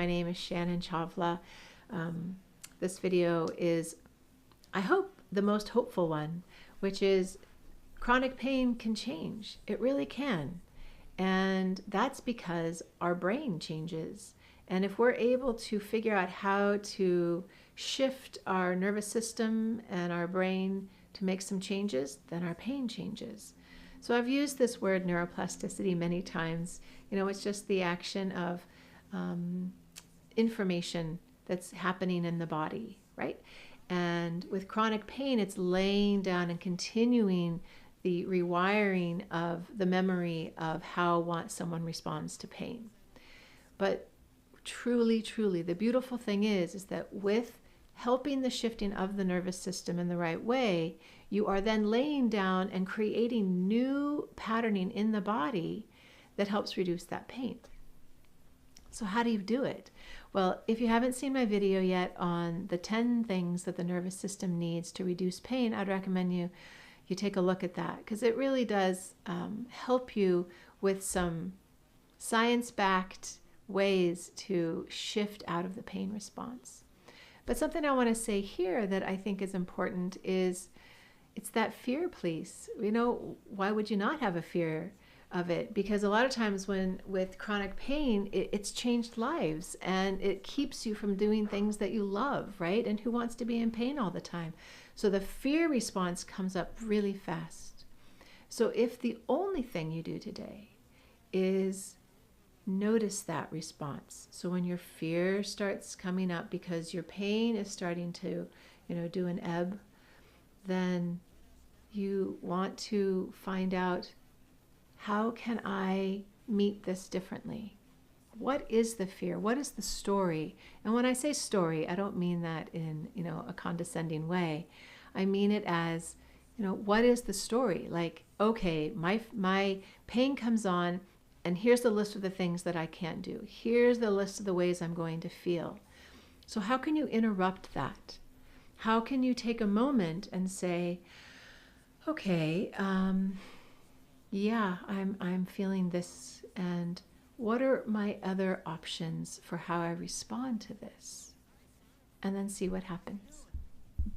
My name is Shannon Chavla. This video is, I hope, the most hopeful one, which is chronic pain can change. It really can. And that's because our brain changes. And if we're able to figure out how to shift our nervous system and our brain to make some changes, then our pain changes. So I've used this word neuroplasticity many times. It's just the action of information that's happening in the body, right? And with chronic pain, it's laying down and continuing the rewiring of the memory of how someone responds to pain. But truly, truly, the beautiful thing is that with helping the shifting of the nervous system in the right way, you are then laying down and creating new patterning in the body that helps reduce that pain. So how do you do it? Well, if you haven't seen my video yet on the 10 things that the nervous system needs to reduce pain, I'd recommend you take a look at that, because it really does help you with some science-backed ways to shift out of the pain response. But something I want to say here that I think is important is it's that fear piece. Why would you not have a fear of it? Because a lot of times with chronic pain, it's changed lives and it keeps you from doing things that you love, right? And who wants to be in pain all the time? So the fear response comes up really fast. So if the only thing you do today is notice that response. So when your fear starts coming up because your pain is starting to, do an ebb, then you want to find out, how can I meet this differently? What is the fear? What is the story? And when I say story, I don't mean that in, a condescending way. I mean it as, what is the story? Like, okay, my pain comes on, and here's the list of the things that I can't do. Here's the list of the ways I'm going to feel. So how can you interrupt that? How can you take a moment and say, okay, yeah, I'm feeling this, and what are my other options for how I respond to this? And then see what happens.